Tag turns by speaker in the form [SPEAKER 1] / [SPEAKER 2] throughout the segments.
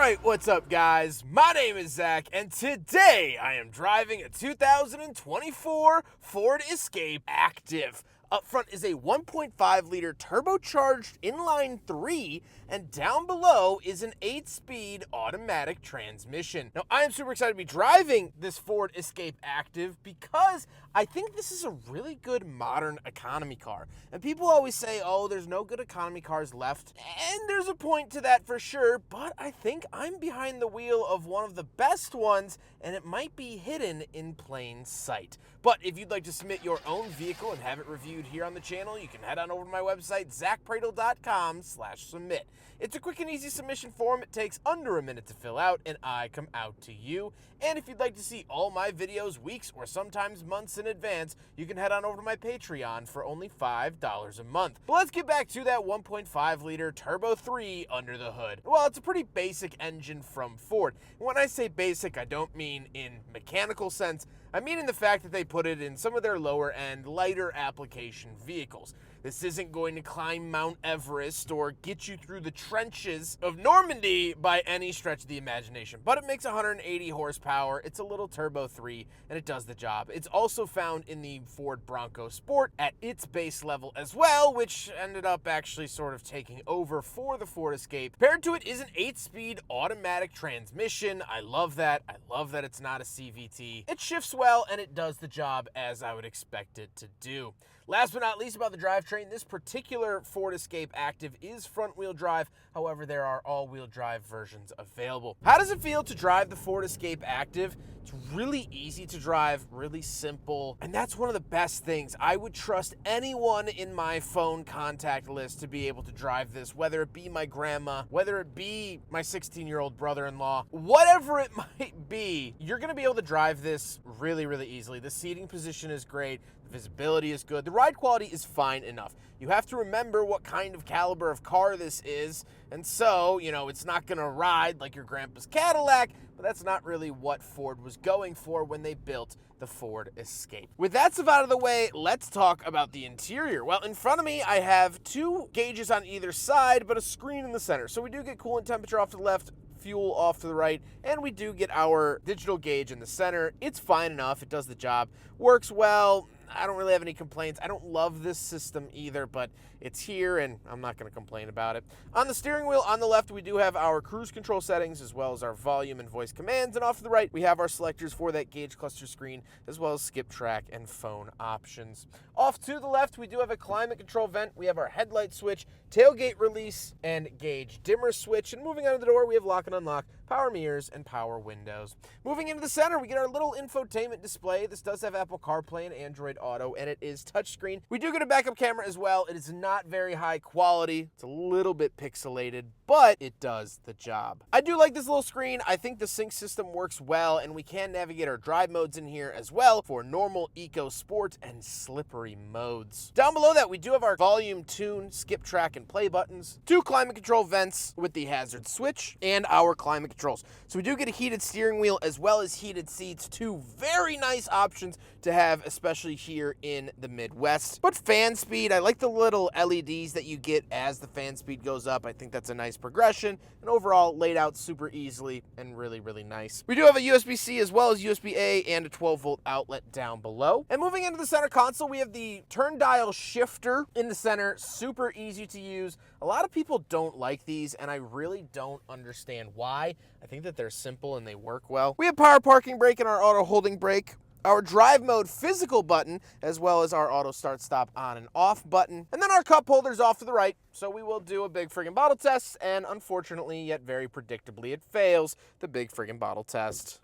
[SPEAKER 1] Alright, what's up guys? My name is Zach, and today I am driving a 2024 Ford Escape Active. Up front is a 1.5 liter turbocharged inline 3, and down below is an 8-speed automatic transmission. Now, I am super excited to be driving this Ford Escape Active because I think this is a really good modern economy car. And people always say, oh, there's no good economy cars left. And there's a point to that for sure, but I think I'm behind the wheel of one of the best ones, and it might be hidden in plain sight. But if you'd like to submit your own vehicle and have it reviewed here on the channel, you can head on over to my website, zackpradel.com/submit. It's a quick and easy submission form. It takes under a minute to fill out, and I come out to you. And if you'd like to see all my videos weeks or sometimes months in advance, you can head on over to my Patreon for only $5 a month. But let's get back to that 1.5 liter Turbo 3 under the hood. Well, it's a pretty basic engine from Ford. And when I say basic, I don't mean in mechanical sense. I mean in the fact that they put it in some of their lower end, lighter application vehicles. This isn't going to climb Mount Everest or get you through the trenches of Normandy by any stretch of the imagination, but it makes 180 horsepower. It's a little Turbo 3, and it does the job. It's also found in the Ford Bronco Sport at its base level as well, which ended up actually sort of taking over for the Ford Escape. Paired to it is an 8-speed automatic transmission. I love that. I love that it's not a CVT. It shifts well, and it does the job as I would expect it to do. Last but not least about the drivetrain, this particular Ford Escape Active is front-wheel drive. However, there are all-wheel drive versions available. How does it feel to drive the Ford Escape Active? It's really easy to drive, really simple, and that's one of the best things. I would trust anyone in my phone contact list to be able to drive this, whether it be my grandma, whether it be my 16-year-old brother-in-law, whatever it might be, you're gonna be able to drive this really, really easily. The seating position is great, the visibility is good, the ride quality is fine enough. You have to remember what kind of caliber of car this is, and so, you know, it's not gonna ride like your grandpa's Cadillac, but that's not really what Ford was going for when they built the Ford Escape. With that stuff out of the way, let's talk about the interior. Well, in front of me, I have two gauges on either side, but a screen in the center. So we do get coolant temperature off to the left, fuel off to the right, and we do get our digital gauge in the center. It's fine enough. It does the job. Works well. I don't really have any complaints. I don't love this system either, but it's here and I'm not going to complain about it. On the steering wheel on the left, we do have our cruise control settings as well as our volume and voice commands. And off to the right, we have our selectors for that gauge cluster screen as well as skip track and phone options. Off to the left, we do have a climate control vent. We have our headlight switch, tailgate release, and gauge dimmer switch. And moving under the door, we have lock and unlock, power mirrors, and power windows. Moving into the center, we get our little infotainment display. This does have Apple CarPlay and Android Auto, and it is touchscreen. We do get a backup camera as well. It is not very high quality. It's a little bit pixelated, but it does the job. I do like this little screen. I think the sync system works well, and we can navigate our drive modes in here as well for normal, eco, sport, and slippery modes. Down below that, we do have our volume, tune, skip track, and play buttons, two climate control vents with the hazard switch, and our climate controls. So we do get a heated steering wheel as well as heated seats, two very nice options to have, especially here in the Midwest. But fan speed, I like the little LEDs that you get as the fan speed goes up. I think that's a nice progression, and overall laid out super easily and really, really nice. We do have a USB-C as well as USB-A and a 12-volt outlet down below. And moving into the center console, we have the turn dial shifter in the center, super easy to use. A lot of people don't like these, and I really don't understand why. I think that they're simple and they work well. We have power parking brake and our auto holding brake, our drive mode physical button, as well as our auto start stop on and off button. And then our cup holders off to the right. So we will do a big friggin' bottle test, and unfortunately, yet very predictably, it fails the big friggin' bottle test.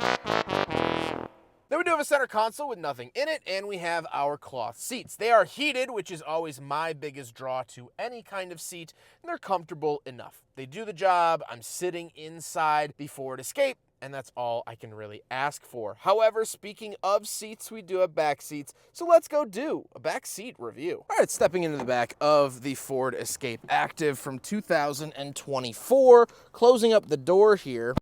[SPEAKER 1] Then we do have a center console with nothing in it, and we have our cloth seats. They are heated, which is always my biggest draw to any kind of seat, and they're comfortable enough. They do the job. I'm sitting inside the Ford Escape, and that's all I can really ask for. However, speaking of seats, we do have back seats, so let's go do a back seat review. All right, stepping into the back of the Ford Escape Active from 2024, closing up the door here.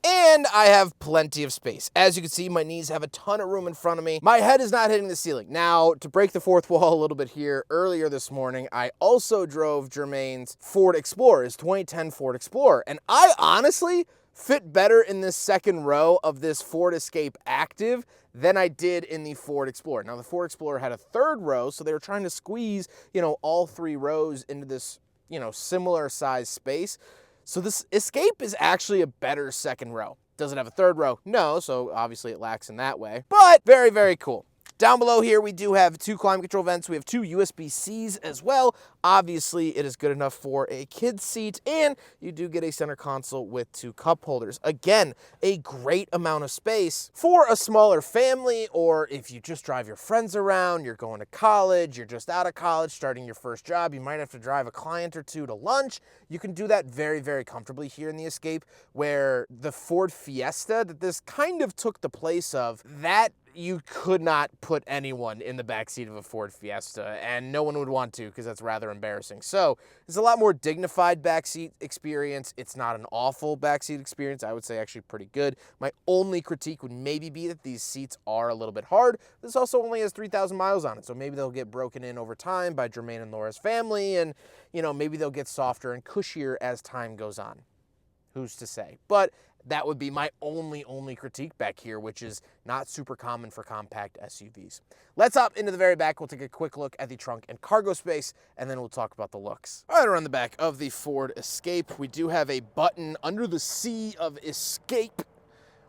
[SPEAKER 1] And I have plenty of space. As you can see, my knees have a ton of room in front of me. My head is not hitting the ceiling. Now, to break the fourth wall a little bit here, earlier this morning, I also drove Jermaine's Ford Explorer, his 2010 Ford Explorer. And I honestly fit better in this second row of this Ford Escape Active than I did in the Ford Explorer. Now, the Ford Explorer had a third row, so they were trying to squeeze, all three rows into this, similar size space. So this Escape is actually a better second row. Does it have a third row? No, so obviously it lacks in that way, but very, very cool. Down below here, we do have 2 climate control vents. We have 2 USB-Cs as well. Obviously, it is good enough for a kid's seat, and you do get a center console with 2 cup holders. Again, a great amount of space for a smaller family, or if you just drive your friends around, you're going to college, you're just out of college, starting your first job, you might have to drive a client or 2 to lunch. You can do that very, very comfortably here in the Escape, where the Ford Fiesta that this kind of took the place of, that you could not put anyone in the backseat of a Ford Fiesta, and no one would want to because that's rather embarrassing. So it's a lot more dignified backseat experience. It's not an awful backseat experience. I would say actually pretty good. My only critique would maybe be that these seats are a little bit hard. This also only has 3,000 miles on it, so maybe they'll get broken in over time by Jermaine and Laura's family, and maybe they'll get softer and cushier as time goes on. Who's to say? But that would be my only critique back here, which is not super common for compact SUVs. Let's hop into the very back. We'll take a quick look at the trunk and cargo space, and then we'll talk about the looks. All right, around the back of the Ford Escape, we do have a button under the C of Escape.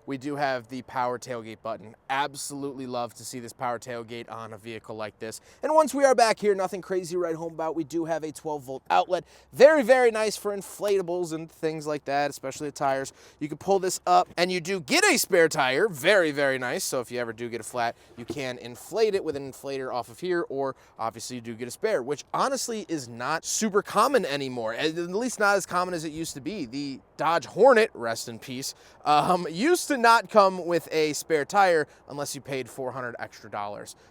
[SPEAKER 1] We do have the power tailgate button. Absolutely love to see this power tailgate on a vehicle like this. And once we are back here, nothing crazy to write home about. We do have a 12-volt outlet. Very, very nice for inflatables and things like that, especially the tires. You can pull this up, and you do get a spare tire. Very, very nice. So if you ever do get a flat, you can inflate it with an inflator off of here, or obviously you do get a spare, which honestly is not super common anymore, at least not as common as it used to be. The Dodge Hornet, rest in peace, used to not come with a spare tire unless you paid $400 extra.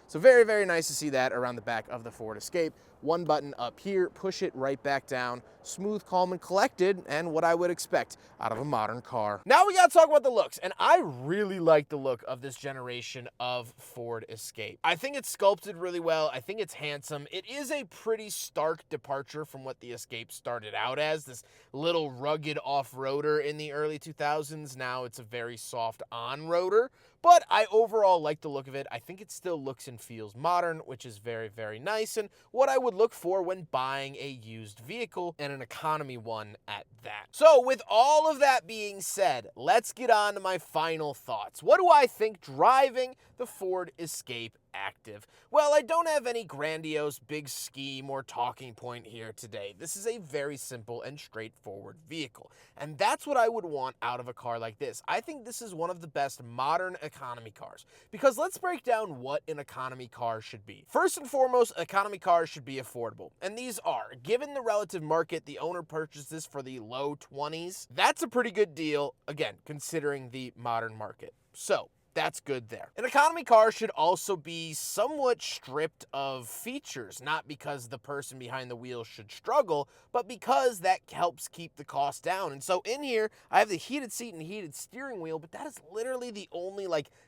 [SPEAKER 1] So very, very nice to see that around the back of the Ford Escape. One button up here, push it right back down, smooth, calm, and collected, and what I would expect out of a modern car. Now we gotta talk about the looks, and I really like the look of this generation of Ford Escape. I think it's sculpted really well. I think it's handsome. It is a pretty stark departure from what the Escape started out as, this little rugged off-roader in the early 2000s. Now it's a very soft on-roader, but I overall like the look of it. I think it still looks and feels modern, which is very, very nice, and what I would look for when buying a used vehicle, and an economy one at that. So with all of that being said, let's get on to my final thoughts. What do I think driving the Ford Escape Active? Well, I don't have any grandiose big scheme or talking point here today. This is a very simple and straightforward vehicle, and that's what I would want out of a car like this. I think this is one of the best modern economy cars, because let's break down what an economy car should be. First and foremost, economy cars should be affordable, and these are. Given the relative market, the owner purchased this for the low 20s. That's a pretty good deal, again, considering the modern market. So that's good there. An economy car should also be somewhat stripped of features, not because the person behind the wheel should struggle, but because that helps keep the cost down. And so in here, I have the heated seat and heated steering wheel, but that is literally the only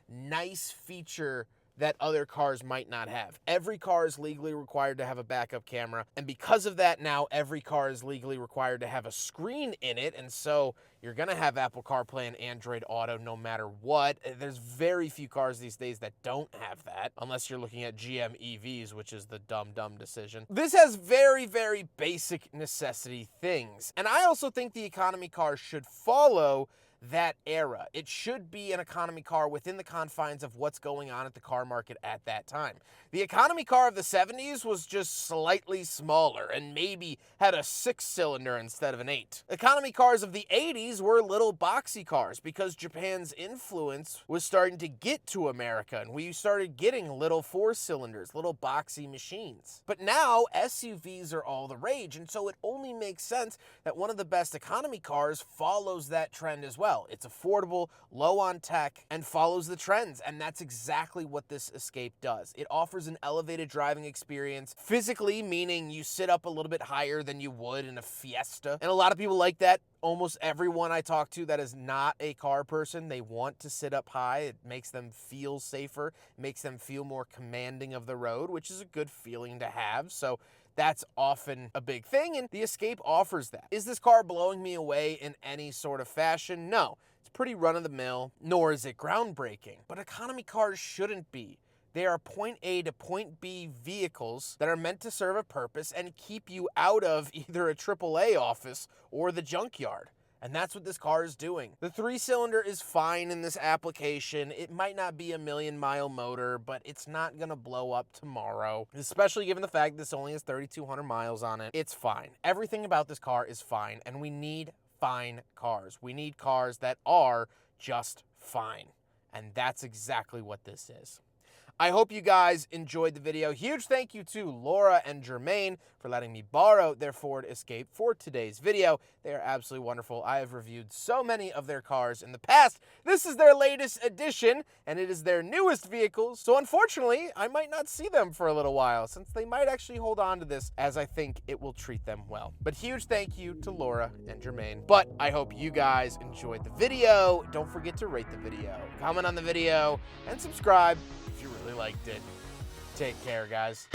[SPEAKER 1] nice feature that other cars might not have. Every car is legally required to have a backup camera, and because of that, now every car is legally required to have a screen in it, and so you're gonna have Apple CarPlay and Android Auto no matter what. There's very few cars these days that don't have that, unless you're looking at GM EVs, which is the dumb decision. This has very, very basic necessity things, and I also think the economy car should follow that era. It should be an economy car within the confines of what's going on at the car market at that time. The economy car of the 70s was just slightly smaller and maybe had a 6-cylinder instead of an 8. Economy cars of the 80s were little boxy cars because Japan's influence was starting to get to America, and we started getting little 4-cylinders, little boxy machines. But now SUVs are all the rage, and so it only makes sense that one of the best economy cars follows that trend as well. well. It's affordable, low on tech, and follows the trends, and that's exactly what this Escape does. It offers an elevated driving experience, physically, meaning you sit up a little bit higher than you would in a Fiesta, and a lot of people like that. Almost everyone I talk to that is not a car person, they want to sit up high. It makes them feel safer, makes them feel more commanding of the road, which is a good feeling to have. So that's often a big thing, and the Escape offers that. Is this car blowing me away in any sort of fashion? No. It's pretty run-of-the-mill, nor is it groundbreaking. But economy cars shouldn't be. They are point A to point B vehicles that are meant to serve a purpose and keep you out of either a AAA office or the junkyard. And that's what this car is doing. The 3-cylinder is fine in this application. It might not be a million-mile motor, but it's not gonna blow up tomorrow, especially given the fact this only has 3,200 miles on it. It's fine. Everything about this car is fine, and we need fine cars. We need cars that are just fine. And that's exactly what this is. I hope you guys enjoyed the video. Huge thank you to Laura and Jermaine for letting me borrow their Ford Escape for today's video. They are absolutely wonderful. I have reviewed so many of their cars in the past. This is their latest edition, and it is their newest vehicle. So unfortunately, I might not see them for a little while, since they might actually hold on to this, as I think it will treat them well. But huge thank you to Laura and Jermaine. But I hope you guys enjoyed the video. Don't forget to rate the video, comment on the video, and subscribe if you really liked it. Take care, guys.